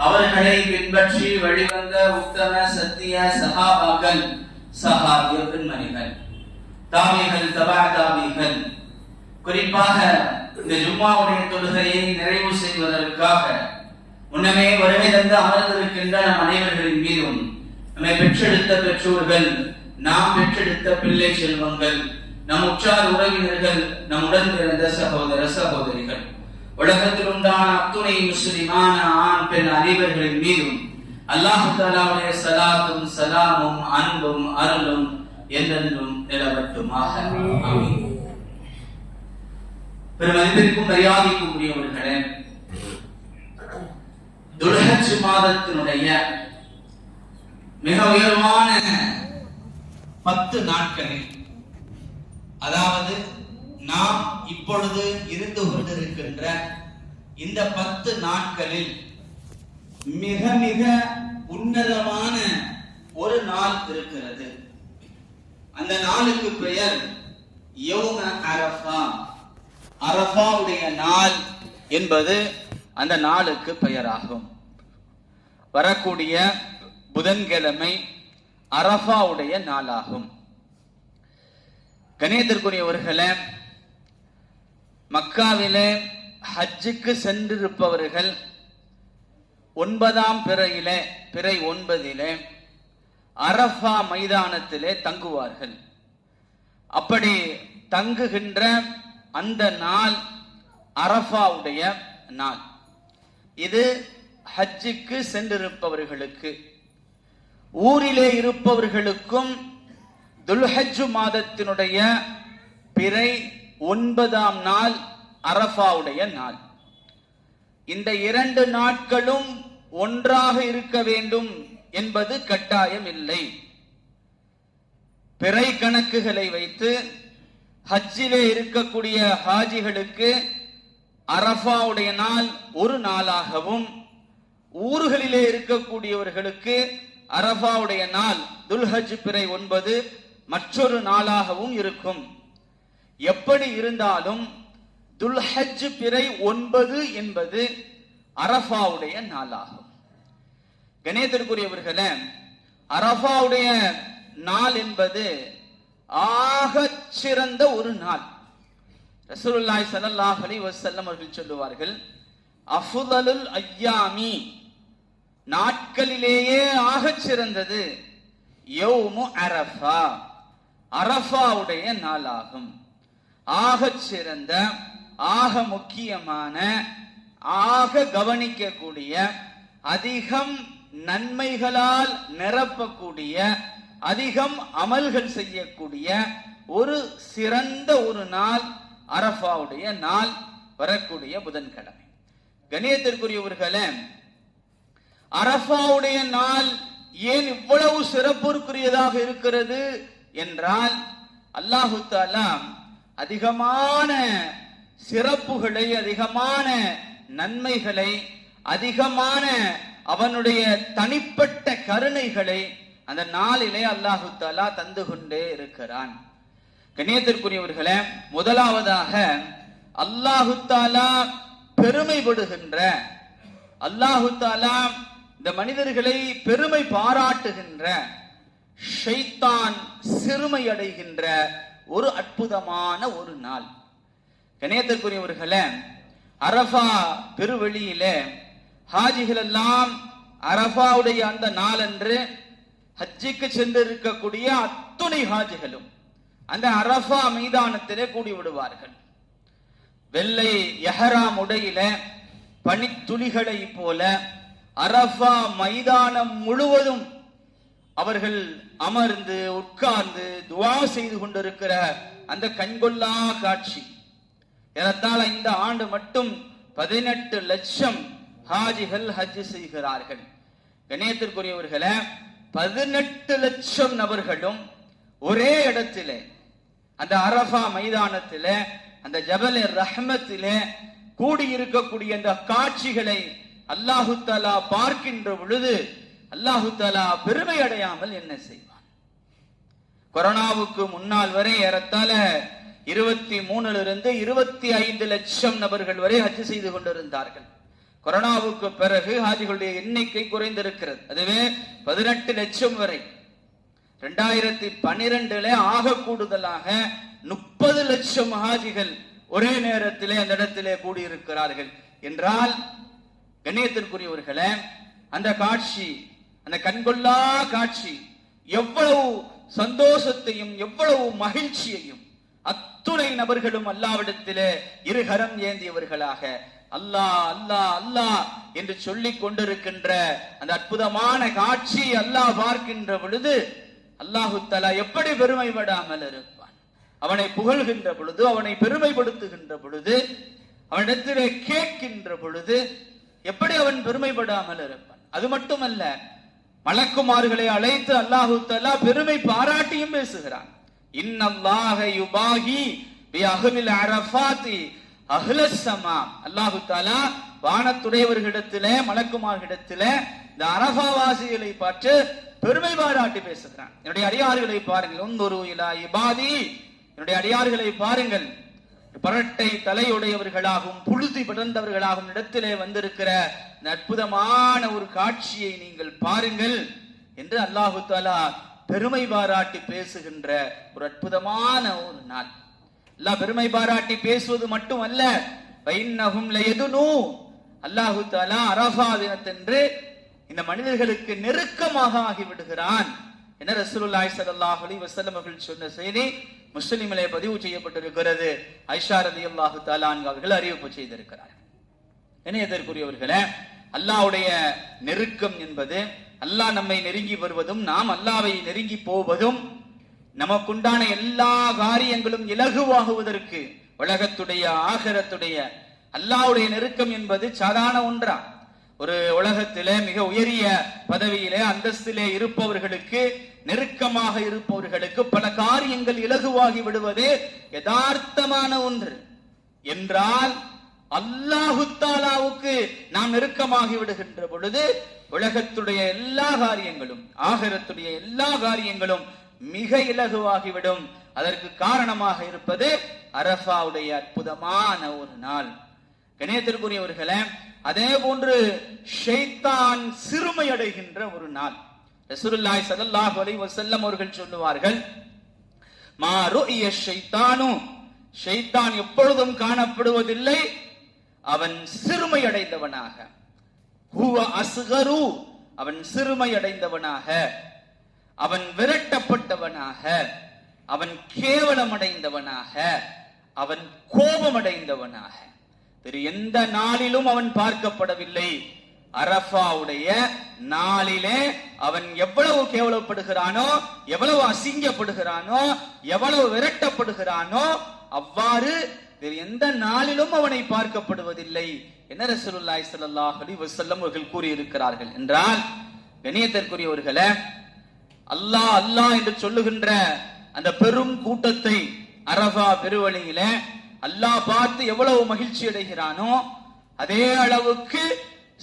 அவர்களை பின்பற்றி வழிவந்த உத்தம சத்திய சஹாபாக்கள், சஹாபிய பெண்மணிகள், தாபிகள், தபா தாபிகள், குறிப்பாக இந்த ஜும்மாவுடைய தொழுகையை நிறைவு செய்வதற்காக முன்னமே வருகை தந்து அமர்ந்திருக்கின்ற நம் அனைவர்களின் மீதும் நம்மை பெற்றெடுத்த பெற்றோர்கள், நாம் பெற்றெடுத்த பிள்ளை செல்வங்கள், நம் உற்றார் உறவினர்கள், நம்முடன் பிறந்த சகோதர சகோதரிகள், உலகத்தில் உண்டான அத்துணை முஸ்லிமான ஆண் பெண் அனைவர்களின் மீதும் அல்லாஹ் தஆலாவுடைய ஸலாத்தும் ஸலாமும் அன்பும் அருளும் என்றென்றும் நிலவட்டுமாக. ஆமீன். பெருமதிப்பிற்கும் மரியாதைக்கும் உரியவர்களே, துல்ஹஜ் மாதத்தினுடைய மிக உயர்வான 10 நாட்களில், அதாவது நாம் இப்பொழுது இருந்து கொண்டிருக்கின்ற இந்த 10 நாட்களில் மிக மிக உன்னதமான ஒரு நாள் இருக்கிறது. அந்த நாளுக்கு பெயர் யௌம அரஃபா. அரஃபாவுடைய நாள் என்பது அந்த நாளுக்கு பெயராகும். வரக்கூடிய புதன்கிழமை அரஃபாவுடைய நாளாகும். கணியத்திற்குரியவர்களே, மக்காவிலே ஹஜ்ஜுக்கு சென்றிருப்பவர்கள் 9ஆம் பிறையிலே, பிறை 9 அரஃபா மைதானத்திலே தங்குவார்கள். அப்படி தங்குகின்ற அந்த நாள் அரஃபாவுடைய நாள். இது ஹஜ்ஜுக்கு சென்றிருப்பவர்களுக்கு. ஊரிலே இருப்பவர்களுக்கும் துல்ஹஜ் மாதத்தினுடைய பிறை 9ஆம் நாள் அரஃபாவுடைய நாள். இந்த 2 நாட்களும் ஒன்றாக இருக்க வேண்டும் என்பது கட்டாயம் இல்லை. பிறை கணக்குகளை வைத்து ஹஜ்ஜிலே இருக்கக்கூடிய ஹாஜிகளுக்கு அரஃபாவுடைய நாள் ஒரு நாளாகவும், ஊர்களிலே இருக்கக்கூடியவர்களுக்கு அரஃபாவுடைய நாள் துல்ஹஜ் பிறை 9 மற்றொரு நாளாகவும் இருக்கும். எப்படி இருந்தாலும் துல்ஹஜ் பிறை 9 என்பது அரஃபாவுடைய நாளாகும். கணேசத்திற்குரியவர்களே, அரஃபாவுடைய நாள் என்பது ஆக சிறந்த ஒரு நாள். ரசூலுல்லாஹி ஸல்லல்லாஹு அலைஹி வஸல்லம் அவர்கள் சொல்லுவார்கள், அஃதலுல் அய்யாமி, நாட்களிலேயே ஆக சிறந்தது யௌமு அரஃபா, அரஃபாவுடைய நாளாகும். ஆக சிறந்த, ஆக முக்கியமான, ஆக கவனிக்கக்கூடிய, அதிகம் நன்மைகளால் நிரப்பக்கூடிய, அதிகம் அமல்கள் செய்யக்கூடிய ஒரு சிறந்த ஒரு நாள் அரஃபாவுடைய நாள், வரக்கூடிய புதன்கிழமை. கணியத்திற்குரியவர்களே, அரஃபாவுடைய நாள் ஏன் இவ்வளவு சிறப்புக்குரியதாக இருக்கிறது என்றால், அல்லாஹு தஆலா அதிகமான சிறப்புகளை, அதிகமான நன்மைகளை, அதிகமான அவனுடைய தனிப்பட்ட கருணைகளை அந்த நாளிலே அல்லாஹு தஆலா தந்து கொண்டே இருக்கிறான். கண்ணியத்திற்குரியவர்களே, முதலாவதாக அல்லாஹு தஆலா பெருமைப்படுகின்ற, அல்லாஹு தஆலா இந்த மனிதர்களை பெருமை பாராட்டுகின்ற, ஷைத்தான் சிறுமை அடைகின்ற ஒரு அற்புதமான ஒரு நாள். கண்ணியத்திற்குரியவர்களே, அரஃபா பெருவெளியிலே ஹாஜிகள் எல்லாம் அரஃபாவுடைய அந்த நாளன்று ஹஜ்ஜுக்கு சென்று இருக்கக்கூடிய அத்துணை ஹாஜிகளும் அந்த அரஃபா மைதானத்திலே கூடி விடுவார்கள். வெள்ளை எஹராம் உடையில பனித்துளிகளை போல அரஃபா மைதானம் முழுவதும் அவர்கள் அமர்ந்து உட்கார்ந்து துவா செய்து கொண்டிருக்கிற அந்த கண்கொள்ளா காட்சி. ஏறத்தாழ இந்த ஆண்டு மட்டும் 18 லட்சம் ஹாஜிகள் ஹஜ் செய்கிறார்கள். கண்ணியத்திற்குரியவர்களே, 18 லட்சம் நபர்களும் ஒரே இடத்திலே, அந்த அரஃபா மைதானத்திலே, அந்த ஜபல் ரஹ்மத்திலே கூடியிருக்கக்கூடிய அந்த காட்சிகளை அல்லாஹு தஆலா பார்க்கின்ற பொழுது அல்லாஹு தஆலா பெருமை அடையாமல் என்ன செய்வான்? கொரோனாவுக்கு முன்னால் வரை ஏறத்தாழ 23 25 லட்சம் நபர்கள் வரை ஹஜ் செய்து கொண்டிருந்தார்கள். கொரோனாவுக்கு பிறகு ஹாஜிகளுடைய எண்ணிக்கை குறைந்திருக்கிறது. அதுவே 18 லட்சம் வரை. 2012 ஆக கூடுதலாக 30 லட்சம் ஹாஜிகள் ஒரே நேரத்திலே அந்த இடத்திலே கூடியிருக்கிறார்கள் என்றால், கண்ணியத்திற்குரியவர்களே, அந்த காட்சி, அந்த கண்கொள்ளா காட்சி எவ்வளவு சந்தோஷத்தையும் எவ்வளவு மகிழ்ச்சியையும் அத்துணை நபர்களும் அல்லாஹ்விடத்திலே இருகரம் ஏந்தியவர்களாக அல்லாஹ் அல்லாஹ் அல்லாஹ் என்று சொல்லிக் கொண்டிருக்கின்ற அந்த அற்புதமான காட்சி அல்லாஹ் பார்க்கின்ற பொழுது அல்லாஹு தஆலா எப்படி பெருமைப்படாமல் இருப்பான்? அவனை புகழ்கின்ற பொழுது, அவனை பெருமைப்படுத்துகின்ற பொழுது, அவனிடத்திலே கேட்கின்ற பொழுது எப்படி அவன் பெருமைப்படாமல் இருப்பான்? அது மட்டுமல்ல, மலக்குமார்களை அழைத்து அல்லாஹு தஆலா பெருமை பாராட்டியும் பேசுகிறான். இன்னல்லாஹ யுபாஹி பி அஹ்லில் அரஃபாத்தி அஹ்லஸ் ஸமா. அல்லாஹு தஆலா வானத்துடையவர்களிடத்திலே, மலக்குமார்களிடத்திலே இந்த அரஃபா வாசிகளை பார்த்து பெருமை பாராட்டி பேசுகிறான். என்னுடைய அடியார்களை பாருங்கள், உன்துரு இலா இபாதி, என்னுடைய அடியார்களை பாருங்கள், பரட்டை தலையுடையவர்களாகவும் புழுதி படர்ந்தவர்களாகவும் இடத்திலே வந்திருக்கிற அற்புதமான ஒரு காட்சியை நீங்கள் பாருங்கள் என்று அல்லாஹு தஆலா பெருமை பாராட்டி பேசுகின்ற ஒரு அற்புதமான ஒரு நாள். அல்லாஹ் பெருமை பாராட்டி பேசுவது மட்டுமல்ல, வைன்னஹும் லயதுனு, அல்லாஹு தஆலா அரஃபா தினத்தன்று இந்த மனிதர்களுக்கு நெருக்கமாக ஆகிவிடுகிறான் என ரசூலுல்லாஹி ஸல்லல்லாஹு அலைஹி வஸல்லம் அவர்கள் சொன்ன செய்தி முஸ்லிமிலே பதிவு செய்யப்பட்டிருக்கிறது. ஆயிஷா ரலியல்லாஹு தஆலா அன்ஹா அவர்கள் அறிவிப்பு செய்திருக்கிறார்கள். இணையத்திற்குரியவர்களே, அல்லாஹ்வுடைய நெருக்கம் என்பது, அல்லாஹ் நம்மை நெருங்கி வருவதும் நாம் அல்லாஹ்வை நெருங்கி போவதும், நமக்குண்டான எல்லா காரியங்களும் இலகுவாகுவதற்கு உலகத்துடைய ஆகிரத்துடைய அல்லாஹ்வுடைய நெருக்கம் என்பது சாதாரண ஒன்றா? ஒரு உலகத்திலே மிக உயரிய பதவியிலே அந்தஸ்திலே இருப்பவர்களுக்கு, நெருக்கமாக இருப்பவர்களுக்கு பல காரியங்கள் இலகுவாகி விடுவது யதார்த்தமான ஒன்று என்றால், அல்லாஹு தஆலாவுக்கு நாம் நெருக்கமாகி விடுகின்ற பொழுது உலகத்துடைய எல்லா காரியங்களும், ஆகிரத்துடைய எல்லா காரியங்களும் மிக இலகுவாகிவிடும். அதற்கு காரணமாக இருப்பது அரஃபாவுடைய அற்புதமான ஒரு நாள். கணியத்திற்குரியவர்களே, அதே போன்று ஷைத்தான் சிறுமை அடைகின்ற ஒரு நாள். ரசூலுல்லாஹி ஸல்லல்லாஹு அலைஹி வஸல்லம் அவர்கள் சொல்லுவார்கள், மா ருஇய ஷைத்தானு, ஷைத்தான் எப்பொழுதும் காணப்படுவதில்லை அவன் சிறுமை அடைந்தவனாக. ஹுவ அஸ்கரு, அவன் சிறுமை அடைந்தவனாக, அவன் விரட்டப்பட்டவனாக, அவன் கேவலமடைந்தவனாக, அவன் கோபமடைந்தவனாக. வேறு எந்த நாளிலும் அவன் பார்க்கப்படவில்லை. அரஃபாவுடைய நாளிலே அவன் எவ்வளவு கேவலப்படுகிறானோ, எவ்வளவு அசிங்கப்படுகிறானோ, எவ்வளவு விரட்டப்படுகிறானோ, அவ்வாறு வேறு எந்த நாளிலும் அவனை பார்க்கப்படுவதில்லை என ரசூலுல்லாஹி ஸல்லல்லாஹு அலைஹி வஸல்லம் அவர்கள் கூறியிருக்கிறார்கள். என்றால் கண்ணியத்திற்குரியவர்களே, அல்லாஹ் அல்லாஹ் என்று சொல்லுகின்ற அந்த பெரும் கூட்டத்தை அரஃபா பெருவழியிலே அல்லாஹ் பார்த்து எவ்வளவு மகிழ்ச்சி அடைகிறானோ அதே அளவுக்கு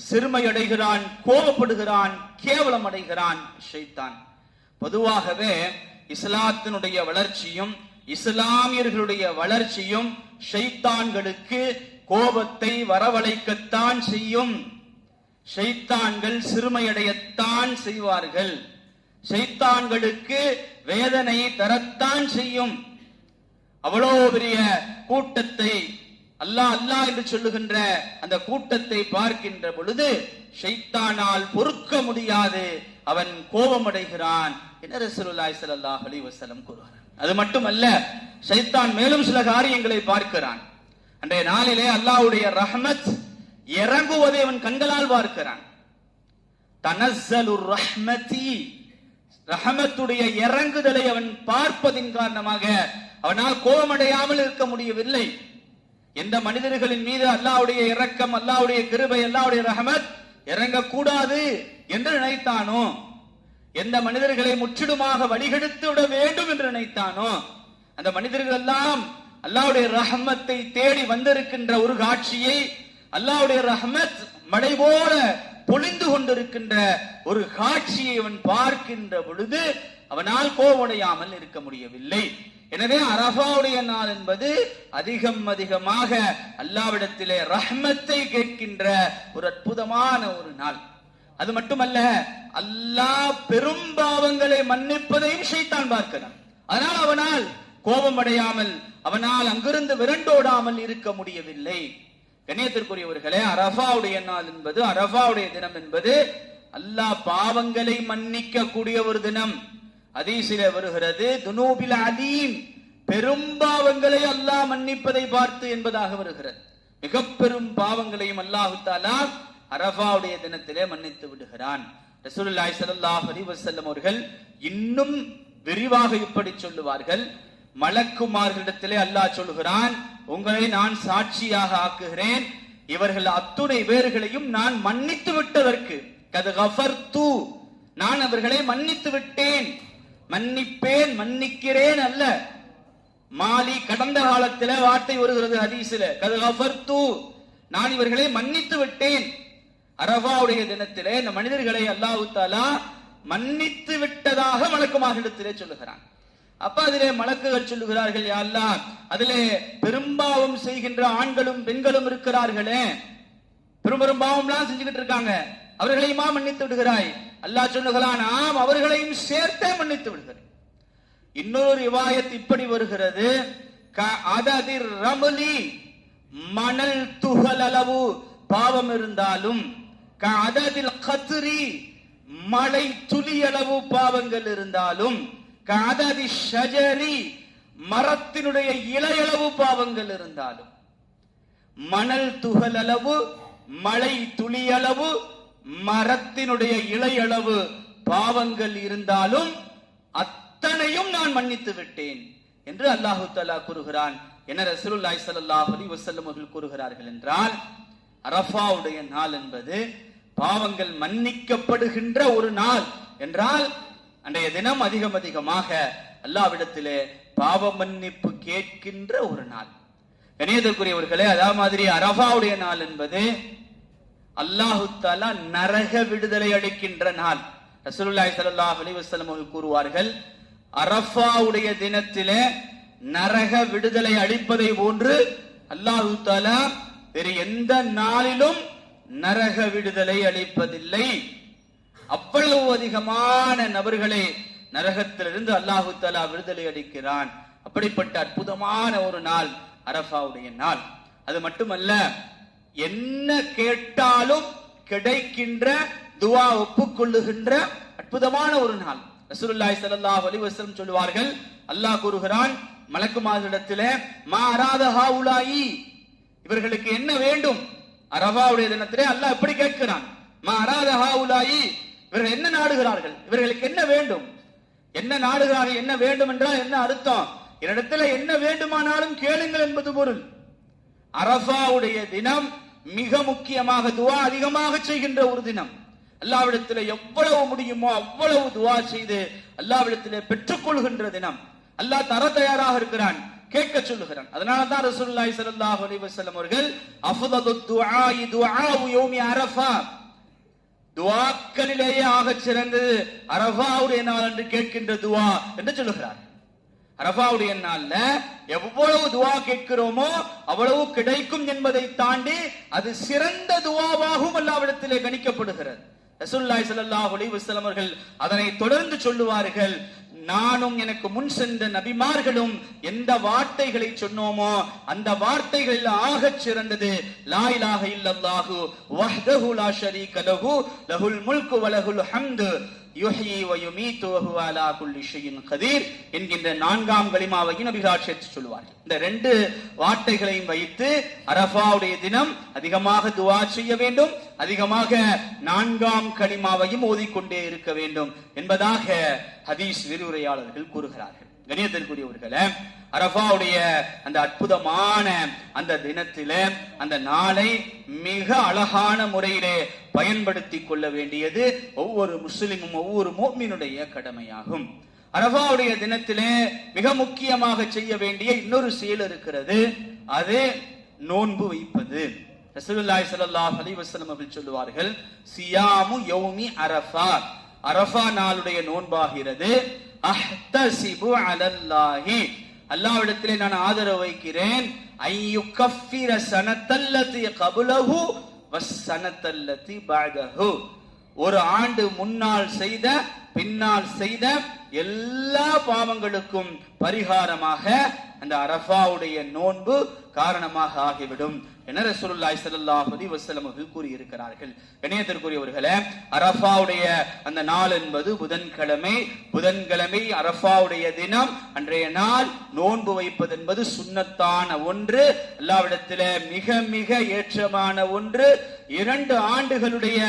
சிறுமை அடைகிறான், கோபப்படுகிறான், கேவலம் அடைகிறான் ஷைத்தான். பொதுவாகவே இஸ்லாத்தினுடைய வளர்ச்சியும் இஸ்லாமியர்களுடைய வளர்ச்சியும் ஷைத்தான்களுக்கு கோபத்தை வரவழைக்கத்தான் செய்யும். ஷைத்தான்கள் சிறுமையடையத்தான் செய்வார்கள். ஷைத்தான்களுக்கு வேதனை தரத்தான் செய்யும். அவ்வளோ பெரிய கூட்டத்தை, அல்லாஹ் அல்லாஹ் என்று சொல்லுகின்ற அந்த கூட்டத்தை பார்க்கின்ற பொழுது ஷைத்தானால் பொறுக்க முடியாது, அவன் கோபமடைகிறான் என ரசூலுல்லாஹி ஸல்லல்லாஹு அலைஹி வஸல்லம் கூறுகிறார். அது மட்டுமல்ல, ஷைத்தான் மேலும் சில காரியங்களை பார்க்கிறான். அன்றைய நாளிலே அல்லாஹ்வுடைய ரஹ்மத் இறங்குவதை அவன் கண்களால் பார்க்கிறான். தனஸ்ஸலுர் ரஹ்மதி, ரஹமத்துடைய இறங்குதலை அவன் பார்ப்பதின் காரணமாக அவனால் கோபமடையாமல் இருக்க முடியவில்லை. எந்த மனிதர்களின் மீது அல்லாஹ்வுடைய இரக்கம், அல்லாஹ்வுடைய கிருபை, அல்லாஹ்வுடைய ரஹமத் இறங்கக்கூடாது என்று நினைத்தானோ, எந்த மனிதர்களை முற்றிலுமாக வழிகெடுத்து விட வேண்டும் என்று நினைத்தானோ, அந்த மனிதர்கள் எல்லாம் அல்லாஹ்வுடைய ரஹமத்தை தேடி வந்திருக்கின்ற ஒரு காட்சியை, அல்லாஹ்வுடைய ரஹமத் மழை போல பொழிந்து கொண்டிருக்கின்ற ஒரு காட்சியை அவன் பார்க்கின்ற பொழுது அவனால் கோபமடையாமல் இருக்க முடியவில்லை. எனவே அரஃபாவுடைய நாள் என்பது அதிகமாக அல்லாஹ்விடத்திலே ரஹ்மத்தை கேட்கின்ற ஒரு அற்புதமான ஒரு நாள். அது மட்டுமல்ல, அல்லாஹ் பெரும் பாவங்களை மன்னிப்பதையும் ஷைத்தான் பார்க்கிறான். அதனால் அவனால் கோபமடையாமல், அவனால் அங்கிருந்து விரண்டோடாமல் இருக்க முடியவில்லை. கண்ணியத்திற்குரியவர்களே, அரஃபாவுடைய நாள் என்பது, அரஃபாவுடைய தினம் என்பது அல்லாஹ் பாவங்களை மன்னிக்க கூடிய ஒரு தினம். ஹதீஸிலே வருகிறது, துனூபில் அதீம், பெரும் பாவங்களை அல்லாஹ் மன்னிப்பதை பார்த்து என்பதாக வருகிறது. மிக பெரும் பாவங்களையும் அல்லாஹ் தஆலா அரஃபாவுடைய தினத்திலே மன்னித்து விடுகிறான். ரசூலுல்லாஹி ஸல்லல்லாஹு அலைஹி வஸல்லம் அவர்கள் இன்னும் விரிவாக இப்படி சொல்லுவார்கள், மலக்குமார்களிடத்திலே அல்லாஹ் சொல்லுகிறான், உங்களை நான் சாட்சியாக ஆக்குகிறேன், இவர்கள் அத்துணை பேர்களையும் நான் மன்னித்து விட்டதற்கு, கத் கஃபர்து, நான் அவர்களை மன்னித்து விட்டேன். மன்னிப்பேன், மன்னிக்கிறேன் அல்ல, மாலி கடந்த காலத்திலே வார்த்தை வருகிறது ஹதீஸிலே, கத் கஃபர்து, நான் இவர்களை மன்னித்து விட்டேன். அரஃபாவுடைய தினத்திலே இந்த மனிதர்களை அல்லாஹ் தஆலா மன்னித்து விட்டதாக மலக்குமார்களிடத்திலே சொல்லுகிறான். அப்ப அதிலே மலக்குகள் சொல்லுகிறார்கள், யா அல்லாஹ், அதிலே பெரும்பாவம் செய்கின்ற ஆண்களும் பெண்களும் இருக்கிறார்களே, பெரும் பாவம்லாம் செஞ்சுக்கிட்டு இருக்காங்க, அவர்களையுமா மன்னித்து விடுகிறாய்? அல்லாஹ் சொல்லுகிறான், ஆம், அவர்களையும் சேர்த்தே மன்னித்து விடுகிறேன். இன்னொரு ரிவாயத் இப்படி வருகிறது, கஅததிர் ரமலி, மணல் துகள் அளவு பாவம் இருந்தாலும், கஅததில் கத்ரி, மழை துளி அளவு பாவங்கள் இருந்தாலும், கஅததி ஷஜரி, மரத்தினுடைய இலையளவு பாவங்கள் இருந்தாலும், மணல் துகள் அளவு, மழை துளி அளவு, மரத்தினுடைய இலையளவு பாவங்கள் இருந்தாலும் அத்தனையும் நான் மன்னித்து விட்டேன் என்று அல்லாஹு தஆலா கூறுகிறான். என்ன ரசூலுல்லாஹி ஸல்லல்லாஹு அலைஹி வஸல்லம் அவர்கள் கூறுகிறார்கள் என்றால், அரஃபாவுடைய நாள் என்பது பாவங்கள் மன்னிக்கப்படுகின்ற ஒரு நாள் என்றால், அன்றைய தினம் அதிகமாக அல்லாஹ்விடத்திலே பாவ மன்னிப்பு கேட்கின்ற ஒரு நாள். கண்ணியத்திற்குரியவர்களே, அதே மாதிரி அரஃபாவுடைய நாள் என்பது அல்லாஹு தஆலா நரக விடுதலை அளிக்கின்ற நாள். ரசூலுல்லாஹி ஸல்லல்லாஹு அலைஹி வஸல்லம் அவர்கள் கூறுவார்கள், அரஃபாவுடைய தினத்திலே நரக விடுதலை அளிப்பதை போன்று அல்லாஹு தஆலா வேறு எந்த நாளிலும் நரக விடுதலை அளிப்பதில்லை. அவ்வளவு அதிகமான நபர்களை நரகத்திலிருந்து அல்லாஹு தஆலா விடுதலை அளிக்கிறான். அப்படிப்பட்ட அற்புதமான ஒரு நாள் அரஃபாவுடைய நாள். அது மட்டுமல்ல, என்ன கேட்டாலும் கிடைக்கின்ற, துஆ ஒப்புக்கொள்ளுகின்ற அற்புதமான ஒரு நாள். ரசூலுல்லாஹி ஸல்லல்லாஹு அலைஹி வஸல்லம் சொல்வார்கள், அல்லாஹ் கூறுகிறான் மலக்குமார்களிடத்திலே, மா அராத ஹாஉலாயி, இவர்களுக்கு என்ன வேண்டும்? அரஃபாவுடைய தினத்திலே அல்லாஹ் எப்படி கேட்கிறான், மா அராத ஹாஉலாயி, இவர்கள் என்ன நாடுகிறார்கள், இவர்களுக்கு என்ன வேண்டும்? என்ன நாடுகிறார்கள், என்ன வேண்டும் என்றால் என்ன அர்த்தம்? என்னிடத்துல என்ன வேண்டுமானாலும் கேளுங்கள் என்பது பொருள். அரஃபாவுடைய தினம் மிக முக்கியமாக துஆ அதிகமாக செய்கின்ற ஒரு தினம். அல்லாஹ்விடத்திலே எவ்வளவு முடியுமோ அவ்வளவு துஆ செய்து அல்லாஹ்விடத்திலே பெற்றுக்கொள்கின்ற தினம். அல்லாஹ் தர தயாராக இருக்கிறான், கேட்க சொல்லுகிறான். அதனால தான் ரசூலுல்லாஹி ஸல்லல்லாஹு அலைஹி வஸல்லம் அவர்கள் அஃதலு துஆஇ துஆஉ யௌமி அரஃபா, துஆக்களிலேயே ஆகச் சிறந்தது அரஃபாவுடைய நாள் என்று கேட்கின்ற துஆ என்று சொல்லுகிறார். அரஃபாவுடைய நாள்ல எவ்வளவு துஆ கேட்கிறோமோ அவ்வளவு கிடைக்கும் என்பதை தாண்டி அது சிறந்த துஆவாகவும் அல்லாஹ்விடத்திலே கணிக்கப்படுகிறது. ரசூலுல்லாஹி ஸல்லல்லாஹு அலைஹி வஸல்லம் அவர்கள் அதனை தொடர்ந்து சொல்லுவார்கள், நானும் எனக்கு முன் சென்ற நபிமார்களும் எந்த வார்த்தைகளை சொன்னோமோ அந்த வார்த்தைகளில் ஆகச் சிறந்தது லா இலாஹ இல்லல்லாஹு வஹ்தஹு லா ஷரீக லஹு லஹுல் முல்கு வ லஹுல் ஹம்து யுஹ்யி வ யுமீத்து வ ஹுவ அலா குல்லி ஷைஇன் கதீர் என்கின்ற 4ஆம் கலிமாவை நபிகள் சேர்த்து சொல்வார்கள். இந்த 2 வார்த்தைகளையும் வைத்து அரஃபாவுடைய தினம் அதிகமாக துஆ செய்ய வேண்டும், அதிகமாக 4ஆம் கலிமாவையும் ஓதிக்கொண்டே இருக்க வேண்டும் என்பதாக ஹதீஸ் விரிவுரையாளர்கள் கூறுகிறார்கள். கண்ணியத்திற்குரியவர்களே, அரஃபாவுடைய அந்த அற்புதமான அந்த தினத்திலே அந்த நாளை மிக அழகான முறையிலே பயன்படுத்தி கொள்ள வேண்டியது ஒவ்வொரு முஸ்லிமும் ஒவ்வொரு முஃமினுடைய கடமையாகும். அரஃபாவுடைய தினத்திலே மிக முக்கியமாக செய்ய வேண்டிய இன்னொரு செயல் இருக்கிறது, அது நோன்பு வைப்பது. ரசூலுல்லாஹி ஸல்லல்லாஹு அலைஹி வஸல்லம் அவர்கள் சொல்லுவார்கள், சியாமு யௌமி அரஃபா, அரஃபா நாளுடைய நோன்பாகிறது, அஹ்தஸிபு அலல்லாஹி, அல்லாஹ்விடத்திலே நான் ஆதரவு வைக்கிறேன், ஐயுகஃபிர ஸனத்தல்லதி கப்லஹு வஸ்ஸனத்தல்லதி பஅதஹு, ஒரு ஆண்டு முன்னால் செய்த பின்னால் செய்த எல்லா பாவங்களுக்கும் பரிகாரமாக அந்த அரஃபாவுடைய நோன்பு காரணமாக ஆகிவிடும் என ரசூலுல்லாஹி ஸல்லல்லாஹு அலைஹி வஸல்லம் அவர்கள் கூறியிருக்கிறார்கள். கண்ணியத்திற்குரியவர்களே, அரஃபாவுடைய அந்த நாள் என்பது புதன்கிழமை. புதன்கிழமை அரஃபாவுடைய தினம். அன்றைய நாள் நோன்பு வைப்பது என்பது சுன்னத்தான ஒன்று, அல்லாஹ்விடத்திலே மிக மிக ஏற்றமான ஒன்று. 2 ஆண்டுகளுடைய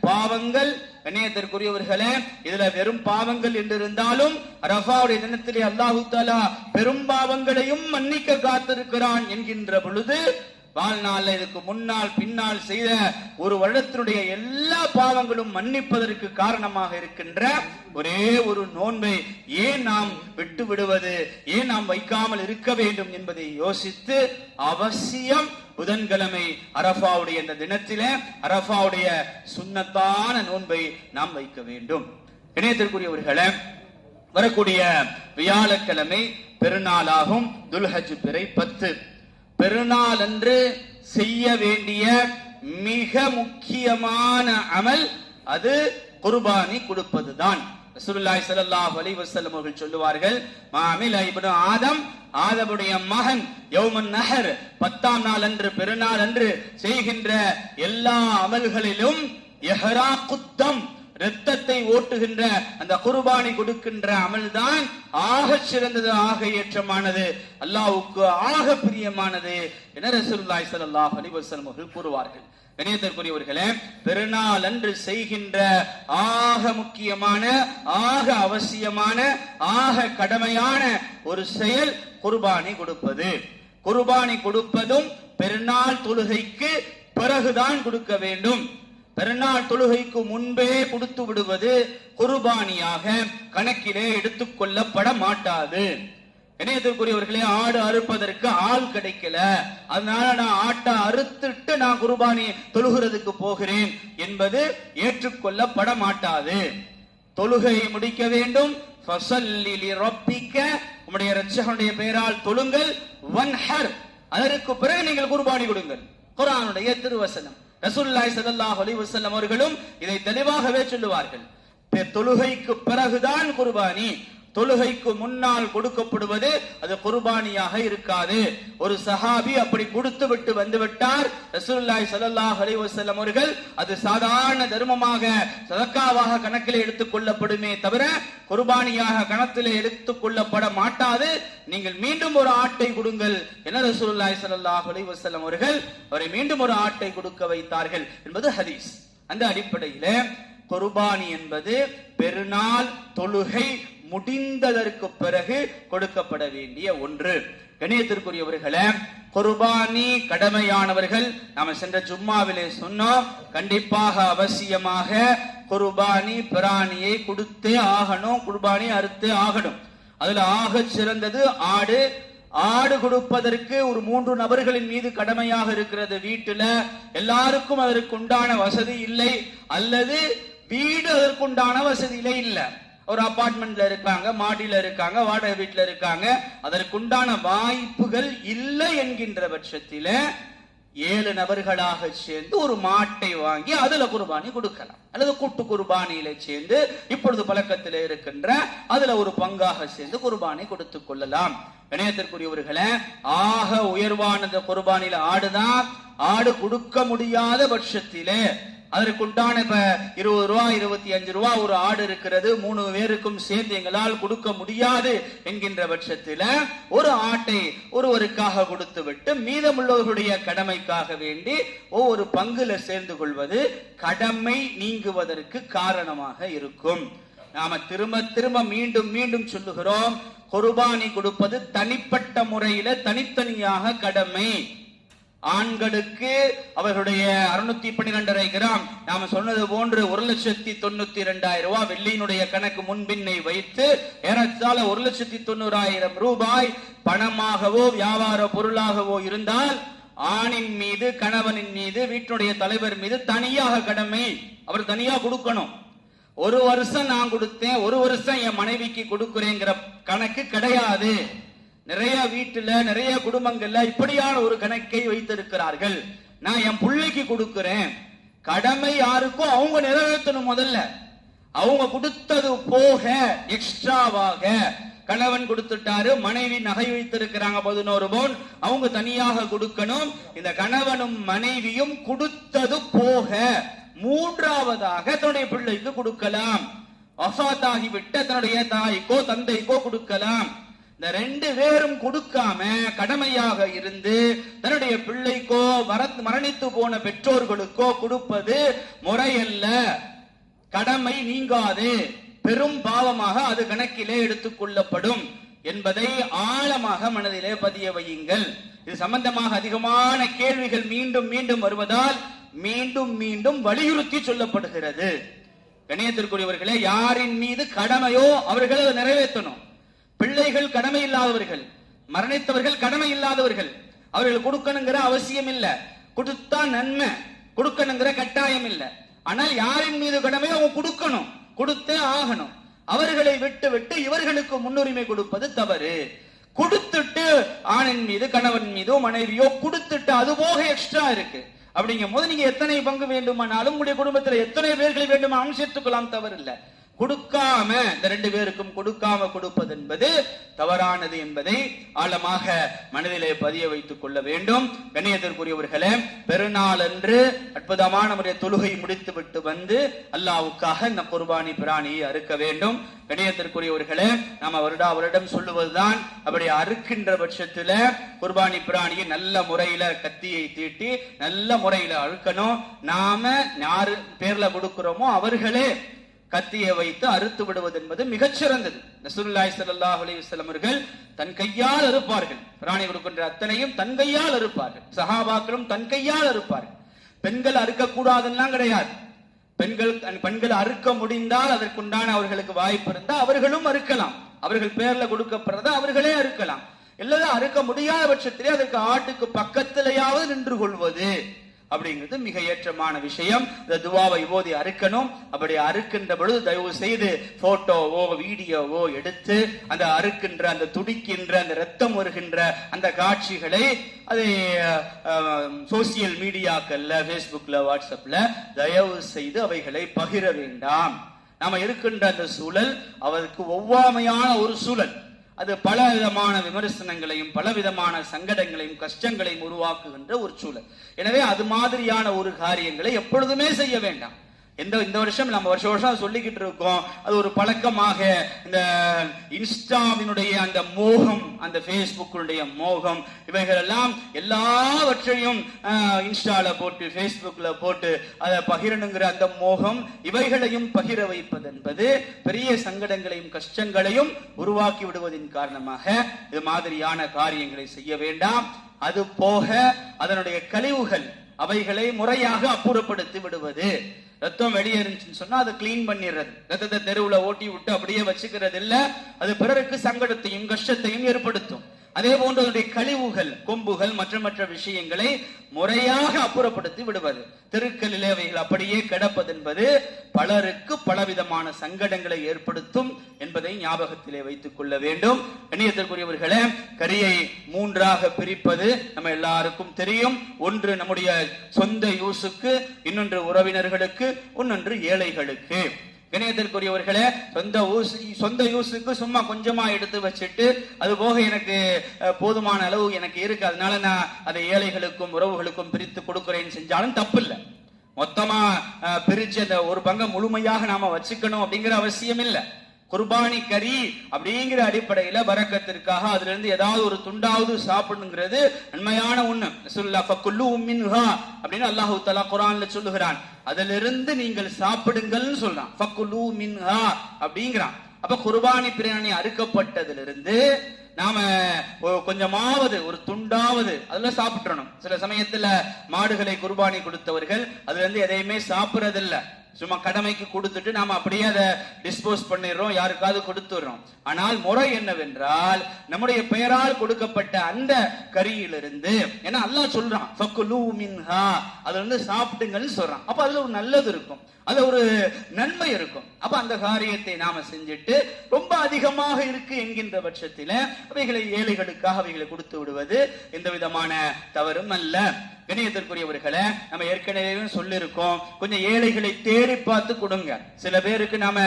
பாவங்கள், கண்ணியத்திற்குரியவர்களே, இதுல வெறும் பாவங்கள் என்று இருந்தாலும் அரஃபாவுடைய தினத்திலே அல்லாஹு தஆலா பெரும் பாவங்களையும் மன்னிக்க காத்திருக்கிறான் என்கின்ற பொழுது, வாழ்நாள் இதுக்கு முன்னால் பின்னால் செய்த ஒரு வருடத்தினுடைய எல்லா பாவங்களும் மன்னிப்பதற்கு காரணமாக இருக்கின்ற ஒரே ஒரு நோன்பை ஏன் நாம் விட்டு விடுவது, ஏன் நாம் வைக்காமல் இருக்க வேண்டும் என்பதை யோசித்து அவசியம் புதன்கிழமை அரஃபாவுடைய இந்த தினத்திலே அரஃபாவுடைய சுன்னத்தான நோன்பை நாம் வைக்க வேண்டும். இணையத்திற்குரியவர்களே, வரக்கூடிய வியாழக்கிழமை பெருநாளாகும், துல்ஹஜ் பிறை 10. பெருநாள் அன்று செய்ய வேண்டிய மிக முக்கியமான அமல் அது குர்பானி கொடுப்பதுதான். ரசூலுல்லாஹி ஸல்லல்லாஹு அலைஹி வஸல்லம் அவர்கள் சொல்லுவார்கள், மாமில இப்னு ஆதம், ஆதமுடைய மகன் யௌமுன் நஹர், 10ஆம் நாள் அன்று பெருநாள் அன்று செய்கின்ற எல்லா அமல்களிலும் இஹ்ராகுத்தம், இரத்தத்தை ஓட்டுகின்ற அந்த குர்பானி கொடுக்கின்ற அமல்தான் ஆக சிறந்தது, ஆக ஏற்றமானது, அல்லாஹ்வுக்கு ஆக பிரியமானது என ரசூலுல்லாஹி ஸல்லல்லாஹு அலைஹி வஸல்லம் அவர்கள் கூறுவார்கள். கண்ணியத்திற்குரியவர்களே, பெருநாள் அன்று செய்கின்ற ஆக முக்கியமான, ஆக அவசியமான, ஆக கடமையான ஒரு செயல் குர்பானி கொடுப்பது. குர்பானி கொடுப்பதும் பெருநாள் தொழுகைக்கு பிறகுதான் கொடுக்க வேண்டும். பெருநாள் தொழுகைக்கு முன்பே கொடுத்து விடுவது குர்பானியாக கணக்கிலே எடுத்துக் கொள்ளப்பட மாட்டாது. இணையத்திற்குரியவர்களே, ஆடு அறுப்பதற்கு ஆள் கிடைக்கல, அதனால நான் ஆட்டை அறுத்துட்டு நான் குர்பானி தொழுகிறதுக்கு போகிறேன் என்பது ஏற்றுக்கொள்ளப்பட மாட்டாது. தொழுகையை முடிக்க வேண்டும். ஃபஸல்லி லிரப்பிக்க, உம்முடைய இரட்சகனுடைய பெயரால் தொழுங்கள். வன்ஹர், அதற்கு பிறகு நீங்கள் குர்பானி கொடுங்கள். குர்ஆனுடைய திருவசனம். ரசூலுல்லாஹி ஸல்லல்லாஹு அலைஹி வஸல்லம் அவர்களும் இதை தெளிவாகவே சொல்லுவார்கள். தொழுகைக்கு பிறகுதான் குர்பானி, தொழுகைக்கு முன்னால் கொடுக்கப்படுவது அது குர்பானியாக இருக்காது. ஒரு சஹாபி அப்படி கொடுத்து விட்டு வந்து விட்டார். ரசூலுல்லாஹி ஸல்லல்லாஹு அலைஹி வஸல்லம் அவர்கள் அது சாதாரண தர்மமாக சதக்காவாக கணக்கிலே எடுத்துக் கொள்ளப்படுமே தவிர குர்பானியாக கணக்கிலே எடுத்துக் கொள்ளப்பட மாட்டாது. நீங்கள் மீண்டும் ஒரு ஆட்டை கொடுங்கள் என ரசூலுல்லாஹி ஸல்லல்லாஹு அலைஹி வஸல்லம் அவர்கள் அவரை மீண்டும் ஒரு ஆட்டை கொடுக்க வைத்தார்கள் என்பது ஹதீஸ். அந்த அடிப்படையிலே குர்பானி என்பது பெருநாள் தொழுகை முடிந்ததற்கு பிறகு கொடுக்கப்பட வேண்டிய ஒன்று. கண்ணியத்திற்குரியவர்களே, குர்பானி கடமையானவர்கள் நாம சென்ற ஜும்மாவிலே சொன்னோம், கண்டிப்பாக அவசியமாக குர்பானி பிராணியை கொடுத்தே ஆகணும், குர்பானி அறுத்தே ஆகணும். அதுல ஆக சிறந்தது ஆடு. ஆடு கொடுப்பதற்கு ஒரு 3 நபர்களின் மீது கடமையாக இருக்கிறது. வீட்டுல எல்லாருக்கும் அதற்கு உண்டான வசதி இல்லை, அல்லது வீடு அதற்குண்டான வசதியில இல்ல, ஒரு அபார்ட்மெண்ட்ல இருக்காங்க, மாடியில இருக்காங்க, வாடகை வீட்டுல இருக்காங்க, அதற்குண்டான வாய்ப்புகள் இல்லை என்கின்ற பட்சத்தில 7 நபர்களாக சேர்ந்து ஒரு மாட்டை வாங்கி அதுல குர்பானி கொடுக்கலாம், அல்லது கூட்டு குர்பானியில சேர்ந்து இப்பொழுது பழக்கத்தில் இருக்கின்ற அதுல ஒரு பங்காக சேர்ந்து குர்பானி கொடுத்துக் கொள்ளலாம். இணையத்திற்குரியவர்களே, ஆக உயர்வானது குர்பானியில ஆடுதான். ஆடு கொடுக்க முடியாத பட்சத்திலே அதற்குண்டான இப்ப 20 ரூபா 25 ரூபா ஒரு ஆடு இருக்கிறது, 3 பேருக்கும் சேர்ந்து எங்களால் கொடுக்க முடியாது என்கின்ற பட்சத்தில் ஒரு ஆட்டை ஒருவருக்காக கொடுத்து விட்டு மீதமுள்ளவர்களுடைய கடமைக்காக வேண்டி ஒவ்வொரு பங்குல சேர்ந்து கொள்வது கடமை நீங்குவதற்கு காரணமாக இருக்கும். நாம திரும்ப திரும்ப மீண்டும் மீண்டும் சொல்லுகிறோம், குர்பானி கொடுப்பது தனிப்பட்ட முறையில தனித்தனியாக கடமை. ஆண்களுக்கு அவர்களுடைய 612.5 கிராம் நாம சொன்னது போன்று 1,92,000 ரூபாய் வெள்ளியினுடைய கணக்கு முன்பின்னை வைத்து ஏறத்தாழ 1,90,000 ரூபாய் பணமாகவோ வியாபார பொருளாகவோ இருந்தால் ஆணின் மீது, கணவனின் மீது, வீட்டுடைய தலைவர் மீது தனியாக கடமை. அவர் தனியா கொடுக்கணும். ஒரு வருஷம் நான் கொடுத்தேன், ஒரு வருஷம் என் மனைவிக்கு கொடுக்கிறேங்கிற கணக்கு கிடையாது. நிறைய வீட்டுல, நிறைய குடும்பங்கள்ல இப்படியான ஒரு கணக்கை வைத்திருக்கிறார்கள். நான் என் பிள்ளைக்கு கொடுக்கிறேன், கடமை யாருக்கும் அவங்க நிறைவேற்றணும். முதல்ல அவங்க கொடுத்தது போக எக்ஸ்ட்ராவாக கணவன் கொடுத்துட்டாரு, மனைவி நகை வைத்திருக்கிறாங்க 11 பவுன், அவங்க தனியாக கொடுக்கணும். இந்த கணவனும் மனைவியும் கொடுத்தது போக மூன்றாவதாக தன்னுடைய பிள்ளைக்கு கொடுக்கலாம். வஃபாத்தாகிவிட்ட தன்னுடைய தாய்க்கோ தந்தைக்கோ கொடுக்கலாம். இந்த 2 பேரும் கொடுக்காம கடமையாக இருந்து தன்னுடைய பிள்ளைக்கோ மரணித்து போன பெற்றோர்களுக்கோ கொடுப்பது முறையல்ல. கடமை நீங்காது, பெரும் பாவமாக அது கணக்கிலே எடுத்துக் கொள்ளப்படும் என்பதை ஆழமாக மனதிலே பதிய வையுங்கள். இது சம்பந்தமாக அதிகமான கேள்விகள் மீண்டும் மீண்டும் வருவதால் மீண்டும் மீண்டும் வலியுறுத்தி சொல்லப்படுகிறது. கணியத்திற்குரியவர்களே, யாரின் மீது கடமையோ அவர்கள் அதை நிறைவேற்றணும். பிள்ளைகள் கடமை இல்லாதவர்கள், மரணித்தவர்கள் கடமை இல்லாதவர்கள், அவர்கள் கொடுக்கணுங்கிற அவசியம் இல்ல, கொடுத்தா நன்மை, கொடுக்கணுங்கிற கட்டாயம் இல்ல. ஆனால் யாரின் மீது கடமையோ அவங்க கொடுக்கணும், கொடுத்தே ஆகணும். அவர்களை விட்டு விட்டு இவர்களுக்கு முன்னுரிமை கொடுப்பது தவறு. கொடுத்துட்டு ஆணின் மீது, கணவன் மீதோ மனைவியோ கொடுத்துட்டு அது போக எக்ஸ்ட்ரா இருக்கு அப்படிங்கும் போது நீங்க எத்தனை பங்கு வேண்டுமானாலும் உங்களுடைய குடும்பத்தில் எத்தனை பேர்களை வேண்டுமானாலும் சேர்த்துக்கலாம், தவறு இல்லை. கொடுக்காம இந்த 2 பேருக்கும் கொடுக்காம கொடுப்பது என்பது தவறானது என்பதை ஆழமாக மனதிலே பதிய வைத்துக் கொள்ள வேண்டும். கண்ணியத்திற்குரியவர்களே, பெருநாள் அன்று அற்புதமான முறையை தொழுகை முடித்து விட்டு வந்து அல்லாஹ்வுக்காக இந்த குர்பானி பிராணியை அறுக்க வேண்டும். கண்ணியத்திற்குரியவர்களே, நாம வருடம் சொல்லுவதுதான், அப்படி அறுக்கின்ற பட்சத்துல குர்பானி பிராணியை நல்ல முறையில கத்தியை தீட்டி நல்ல முறையில அறுக்கணும். நாம யாரு பேர்ல கொடுக்கிறோமோ அவர்களே கத்தியை வைத்து அறுத்து விடுவது என்பது மிகச்சிறந்தது. ரசூலுல்லாஹி ஸல்லல்லாஹு அலைஹி வஸல்லம் அவர்கள் தன் கையால் அறுப்பார்கள். பிராணி கொடுக்கின்ற அத்தனையும் தன் கையால் அறுப்பார்கள். சஹாபாக்களும் தன் கையால் அறுப்பார்கள். பெண்கள் அறுக்க கூடாதெல்லாம் கிடையாது. பெண்கள் அறுக்க முடிந்தால் அதற்குண்டான அவர்களுக்கு வாய்ப்பு இருந்தால் அவர்களும் அறுக்கலாம். அவர்கள் பேர்ல கொடுக்கப்படுறத அவர்களே அறுக்கலாம். எல்லாரும் அறுக்க முடியாத பட்சத்திலே அதற்கு ஆட்டுக்கு பக்கத்திலேயாவது நின்று கொள்வது அப்படிங்கிறது மிக ஏற்றமான விஷயம். இந்த துவாவை ஓதி அறுக்கணும். அப்படி அறுக்கின்ற பொழுது தயவு செய்து போட்டோவோ வீடியோவோ எடுத்து அந்த அறுக்கின்ற, அந்த துடிக்கின்ற, அந்த ரத்தம் வருகின்ற அந்த காட்சிகளை அதை சோசியல் மீடியாக்கள்ல, பேஸ்புக்ல, வாட்ஸ்அப்ல தயவு செய்து அவைகளை பகிர வேண்டாம். நாம இருக்கின்ற அந்த சூழல் அவருக்கு ஒவ்வாமையான ஒரு சூழல். அது பல விதமான விமர்சனங்களையும் பல விதமான சங்கடங்களையும் கஷ்டங்களையும் உருவாக்குகின்ற ஒரு சூழல். எனவே அது மாதிரியான ஒரு காரியங்களை எப்பொழுதுமே செய்ய வேண்டாம். இந்த வருஷம் நம்ம வருஷம் சொல்லிக்கிட்டு இருக்கோம். அது ஒரு பழக்கமாக இந்த இன்ஸ்டாவினுடைய அந்த மோகம், அந்த பேஸ்புக்குடைய மோகம், இவைகள் எல்லாம் எல்லாவற்றையும் இன்ஸ்டால போட்டு பேஸ்புக்ல போட்டு அதை பகிரணுங்கிற அந்த மோகம், இவைகளையும் பகிர வைப்பது என்பது பெரிய சங்கடங்களையும் கஷ்டங்களையும் உருவாக்கி விடுவதின் காரணமாக இது மாதிரியான காரியங்களை செய்ய வேண்டாம். அது போக அதனுடைய கழிவுகள் அவைகளை முறையாக அப்புறப்படுத்தி விடுவது. ரத்தம் வெளியே இருந்துச்சுன்னு சொன்னா அதை கிளீன் பண்ணிடுறது. ரத்தத்தை தெருவுல ஓட்டி விட்டு அப்படியே வச்சுக்கிறது இல்ல. அது பிறருக்கு சங்கடத்தையும் கஷ்டத்தையும் ஏற்படுத்தும். அதே போன்று அதனுடைய கழிவுகள், கொம்புகள், மற்ற விஷயங்களை முறையாக அப்புறப்படுத்தி விடுவது. தெருக்களிலே அவைகள் அப்படியே கிடப்பது என்பது பலருக்கு பலவிதமான சங்கடங்களை ஏற்படுத்தும் என்பதை ஞாபகத்திலே வைத்துக் கொள்ள வேண்டும். கண்ணியத்திற்குரியவர்களே, கரியை 3ஆக பிரிப்பது நம்ம எல்லாருக்கும் தெரியும். ஒன்று நம்முடைய சொந்த யூசுக்கு, இன்னொன்று உறவினர்களுக்கு, இன்னொன்று ஏழைகளுக்கு. கணியத்திற்குரியவர்களே, சொந்த யூஸுக்கு சும்மா கொஞ்சமா எடுத்து வச்சுட்டு அது போக எனக்கு போதுமான அளவு எனக்கு இருக்கு, அதனால நான் அதை ஏழைகளுக்கும் உறவுகளுக்கும் பிரித்து கொடுக்கிறேன்னு செஞ்சாலும் தப்பு இல்லை. மொத்தமா பிரிச்சு அந்த ஒரு பங்கை முழுமையாக நாம வச்சுக்கணும் அப்படிங்கிற அவசியம் இல்லை. குர்பானி கறி அப்படிங்கிற அடிப்படையில பரக்கத்திற்காக அதுல இருந்து ஏதாவது ஒரு துண்டாவது சாப்பிடுங்கிறது நன்மையான ஒண்ணு. அப்படின்னு அல்லாஹு தஆலா குர்ஆன்ல சொல்லுகிறான். அதிலிருந்து நீங்கள் சாப்பிடுங்கள்னு சொல்றான். ஃபக்குலு மின்ஹா அப்படிங்கிறான். அப்ப குர்பானி பிராணி அறுக்கப்பட்டதிலிருந்து நாம கொஞ்சமாவது ஒரு துண்டாவது அதுல சாப்பிட்டுறணும். சில சமயத்துல மாடுகளை குர்பானி கொடுத்தவர்கள் அதுல இருந்து எதையுமே சாப்பிடுறதில்ல. சும்மா கடமைக்கு கொடுத்துட்டு நாம அப்படியே அதை டிஸ்போஸ் பண்ணிடுறோம், யாருக்காவது கொடுத்துடுறோம். ஆனால் முறை என்னவென்றால் நம்முடைய பெயரால் கொடுக்கப்பட்ட அந்த கறியிலிருந்து, ஏன்னா அல்லாஹ் சொல்றான் ஃபக்குலூ மின்ஹா, அதுல இருந்து சாப்பிடுங்கன்னு சொல்றான். அப்ப அதுல ஒரு நல்லது இருக்கும், அது ஒரு நன்மை இருக்கும். அப்ப அந்த காரியத்தை நாம செஞ்சுட்டு ரொம்ப அதிகமாக இருக்கு என்கின்ற பட்சத்தில அவைகளை ஏழைகளுக்காக அவைகளை கொடுத்து விடுவது எந்த விதமான தவறும் அல்ல. கணியத்திற்குரியவர்களே, நம்ம ஏற்கனவே சொல்லிருக்கோம், கொஞ்சம் ஏழைகளை தேடி பார்த்து கொடுங்க. சில பேருக்கு நாம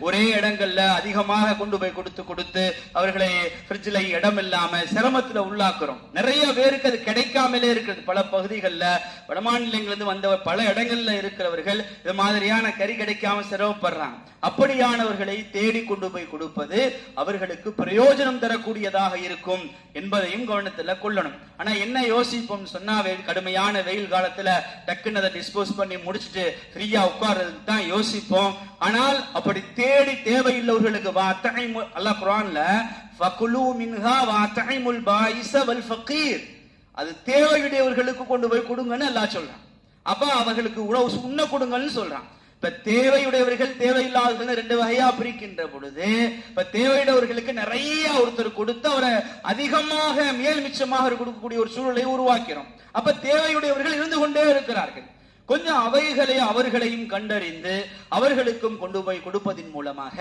ஒரே இடங்கள்ல அதிகமாக கொண்டு போய் கொடுத்து அவர்களை ஃப்ரிட்ஜ்ல இடம் இல்லாம சிரமத்துல உள்ளாக்குறோம். நிறைய பேருக்கு அது கிடைக்காமலே இருக்கிறது. பல பகுதிகளில் வடமாநிலங்களிலிருந்து வந்த பல இடங்கள்ல இருக்கிறவர்கள் இது மாதிரியான கறி கிடைக்காம சிரமப்படுறாங்க. அப்படியானவர்களை தேடி கொண்டு போய் கொடுப்பது அவர்களுக்கு பிரயோஜனம் தரக்கூடியதாக இருக்கும் என்பதையும் கவனத்துல கொள்ளணும். ஆனா என்ன யோசிப்போம் சொன்னா, கடுமையான வெயில் காலத்துல டக்குன்னு அதை டிஸ்போஸ் பண்ணி முடிச்சுட்டு ஃப்ரீயா உட்கார்றதுக்கு தான் யோசிப்போம். ஆனால் அப்படி தேடி தேவையுள்ளவர்களுக்கு அல்லாஹ் குர்ஆன்ல ஃபகுலூ மின்ஹா வஅத்இமுல் பாயிஸ வல் ஃபகீர், அது தேவையுடையவர்களுக்கு கொண்டு போய் கொடுங்கன்னு அல்லாஹ் சொல்றான். அப்ப அவர்களுக்கு உணவு உண்ண கொடுங்கன்னு சொல்றான். இப்ப தேவையுடையவர்கள் தேவையில்லாதவர்கள் ரெண்டு வகையா பிரிக்கின்ற பொழுது, இப்ப தேவையுடையவர்களுக்கு நிறைய ஒருத்தர் கொடுத்து அவரை அதிகமாக மேல் மிச்சமாக கொடுக்கக்கூடிய ஒரு சூழலை உருவாக்கிறோம். அப்ப தேவையுடையவர்கள் இருந்து கொண்டே இருக்கிறார்கள். கொஞ்சம் அவைகளை அவர்களையும் கண்டறிந்து அவர்களுக்கும் கொண்டு போய் கொடுப்பதின் மூலமாக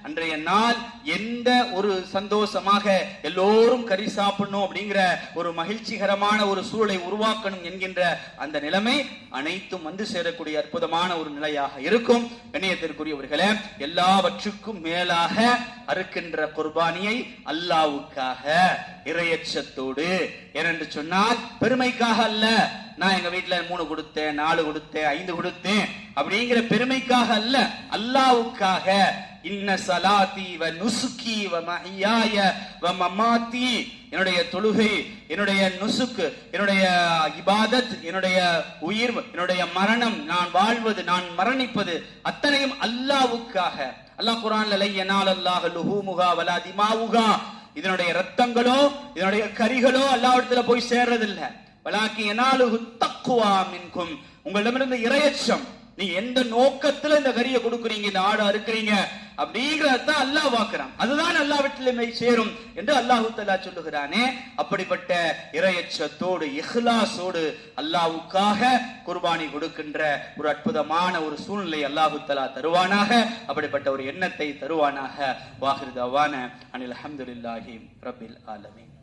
அன்றைய நாள் எந்த ஒரு சந்தோஷமாக எல்லோரும் கறி சாப்பிடணும் அப்படிங்கிற ஒரு மகிழ்ச்சிகரமான ஒரு சூழலை உருவாக்கணும் என்கின்ற அந்த நிலைமை அனைத்தும் வந்து சேரக்கூடிய அற்புதமான ஒரு நிலையாக இருக்கும். கண்ணியத்திற்குரியவர்களே, எல்லாவற்றுக்கும் மேலாக அறுக்கின்ற குர்பானியை அல்லாஹ்வுக்காக இறையச்சத்தோடு, ஏனென்று சொன்னால் பெருமைக்காக அல்ல, நான் எங்க வீட்டுல 3 கொடுத்தேன், 4 கொடுத்தேன், 5 கொடுத்தேன் அப்படிங்கிற பெருமைக்காக அல்ல, அல்லாஹ்வுக்காக. இன்ன ஸலாத்தி வ நுசுகி வ மஹ்யாய வ மமாத்தி, என்னுடைய தொழுகை, என்னுடைய நுசுக், என்னுடைய இபாதத், என்னுடைய உயிர், என்னுடைய மரணம், நான் வாழ்வது, நான் மரணிப்பது அத்தனையும் அல்லாஹ்வுக்காக. அல்லாஹ் குர்ஆன்ல லை யனாலல்லாஹு லுஹூமுஹா வலா திமாவுஹா, இதனுடைய இரத்தங்களோ இதனுடைய கரிகளோ அல்லாஹ்விடத்துல போய் சேர்றதில்லை. வலாக்கி யனாலுஹு தக்வா மின்கும், உங்களிடமிருந்து இறையச்சம். நீங்க எந்த நோக்கத்துல இந்த கரியை கொடுக்குறீங்க, இந்த ஆடு அறுக்கிறீங்க அப்படிங்கறத அல்லாஹ் பார்க்கிறான். அதுதான் அல்லாஹ்விடத்திலே சேரும் என்று அல்லாஹ் தஆலா சொல்லுகிறானே. அப்படிப்பட்ட இறையச்சத்தோடு இஹ்லாஸோடு அல்லாஹ்வுக்காக குர்பானி கொடுக்கின்ற ஒரு அற்புதமான ஒரு சூழ்நிலை அல்லாஹ் தஆலா தருவானாக. அப்படிப்பட்ட ஒரு எண்ணத்தை தருவானாக. வாஹிர் தவான அனில் அல்ஹம்துலில்லாஹி ரப்பில் ஆலமீன்.